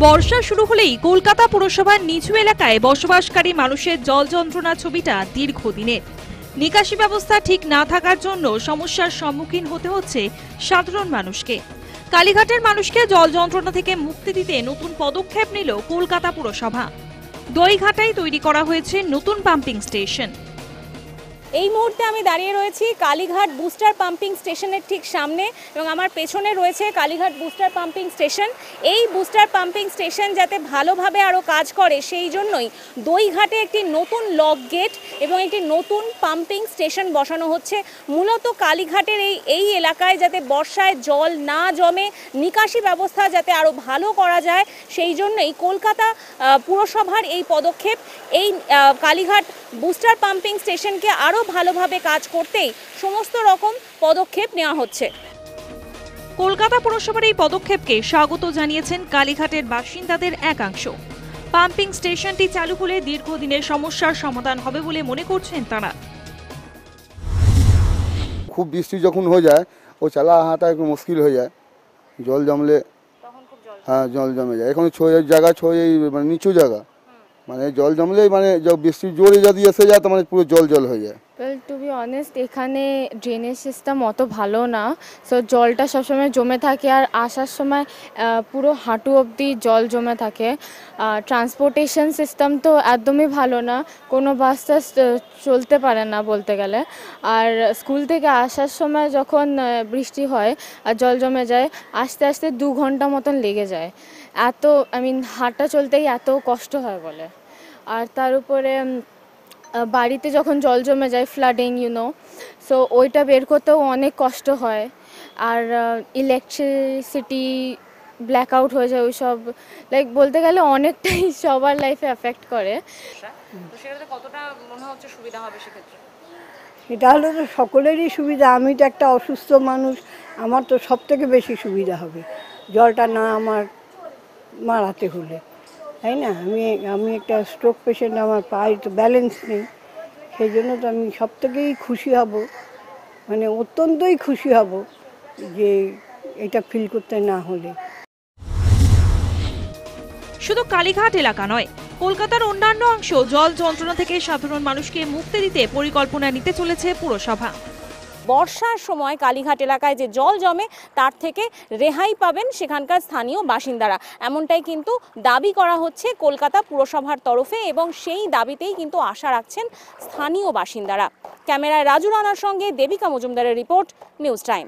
বর্ষা শুরু হলেই কলকাতা পুরসভার নিচু এলাকায় বসবাসকারী মানুষের জল যন্ত্রণা ছবিটা দীর্ঘদিনের। নিকাশি ব্যবস্থা ঠিক না থাকার জন্য সমস্যার সম্মুখীন হতে হচ্ছে সাধারণ মানুষকে। কালীঘাটের মানুষকে জল যন্ত্রণা থেকে মুক্তি দিতে নতুন পদক্ষেপ নিল কলকাতা পুরসভা। দইঘাটায় তৈরি করা হয়েছে নতুন পাম্পিং স্টেশন। এই মুহূর্তে আমি দাঁড়িয়ে রয়েছি কালীঘাট বুস্টার পাম্পিং স্টেশনের ঠিক সামনে এবং আমার পেছনে রয়েছে কালীঘাট বুস্টার পাম্পিং স্টেশন। এই বুস্টার পাম্পিং স্টেশন যাতে ভালোভাবে আরও কাজ করে সেই জন্যই দইঘাটে একটি নতুন লক গেট এবং একটি নতুন পাম্পিং স্টেশন বসানো হচ্ছে। মূলত কালীঘাটের এই এলাকায় যাতে বর্ষায় জল না জমে, নিকাশি ব্যবস্থা যাতে আরও ভালো করা যায় সেই জন্যই কলকাতা পুরসভার এই পদক্ষেপ। এই কালীঘাট বুস্টার পাম্পিং স্টেশনকে আরও ভালোভাবে কাজ করতেই সমস্ত রকম পদক্ষেপ নেওয়া হচ্ছে। কলকাতা পুরসভার এই পদক্ষেপকে স্বাগত জানিয়েছেন কালীঘাটের বাসিন্দাদের একাংশ। পাম্পিং স্টেশনটি চালু হলে দীর্ঘদিনের সমস্যার সমাধান হবে বলে মনে করছেন তারা। খুব বৃষ্টি যখন হয়ে যায় ও চালা হাঁটা একটু মুশকিল হয়ে যায়, জল জমলে হ্যাঁ জল জমে যায়। এখন জায়গা মানে নিচু জায়গা, মানে জল জমলেই মানে বৃষ্টি জোরে যদি এসে যায় তো মানে পুরো জল হয়ে যায়। ওয়েল টু বি অনেস্ট এখানে ড্রেনেজ সিস্টেম অত ভালো না, সো জলটা সবসময় জমে থাকে আর আসার সময় পুরো হাঁটু অবধি জল জমে থাকে। ট্রান্সপোর্টেশন সিস্টেম তো একদমই ভালো না, কোনো বাস টাস চলতে পারে না বলতে গেলে। আর স্কুল থেকে আসার সময় যখন বৃষ্টি হয় আর জল জমে যায়, আস্তে আস্তে 2 ঘন্টা মতন লেগে যায়। হাঁটা চলতেই এত কষ্ট হয় বলে। আর তার উপরে বাড়িতে যখন জল জমে যায় ফ্লাডিং সো ওইটা বের করতেও অনেক কষ্ট হয়। আর ইলেকট্রিসিটি ব্ল্যাকআউট হয়ে যায়, ওইসব লাইক বলতে গেলে অনেকটাই সবার লাইফে এফেক্ট করে। তো সেটাতে কতটা মনে হচ্ছে সুবিধা হবে সেক্ষেত্রে? এটা হলে তো সকলেরই সুবিধা। আমি তো একটা অসুস্থ মানুষ, আমার তো সব থেকে বেশি সুবিধা হবে জলটা না আমার মারাতে হলে, তাই না? আমি একটা স্ট্রোক পেশেন্ট, আমার পায়ে তো ব্যালেন্স নেই, সেই জন্য তো আমি সব থেকেই খুশি হব, মানে অত্যন্তই খুশি হব যে এটা ফিল করতে না হলে। শুধু কালীঘাট এলাকা নয়, কলকাতার অন্যান্য অংশ জল যন্ত্রণা থেকে সাধারণ মানুষকে মুক্তি দিতে পরিকল্পনা নিতে চলেছে পুরসভা। বর্ষার সময় কালীঘাট এলাকায় যে জল জমে তার থেকে রেহাই পাবেন সেখানকার স্থানীয় বাসিন্দারা, এমনটাই কিন্তু দাবি করা হচ্ছে কলকাতা পুরসভার তরফে এবং সেই দাবিতেই কিন্তু আশা রাখছেন স্থানীয় বাসিন্দারা। ক্যামেরায় রাজু রানার সঙ্গে দেবিকা মজুমদারের রিপোর্ট, নিউজ টাইম।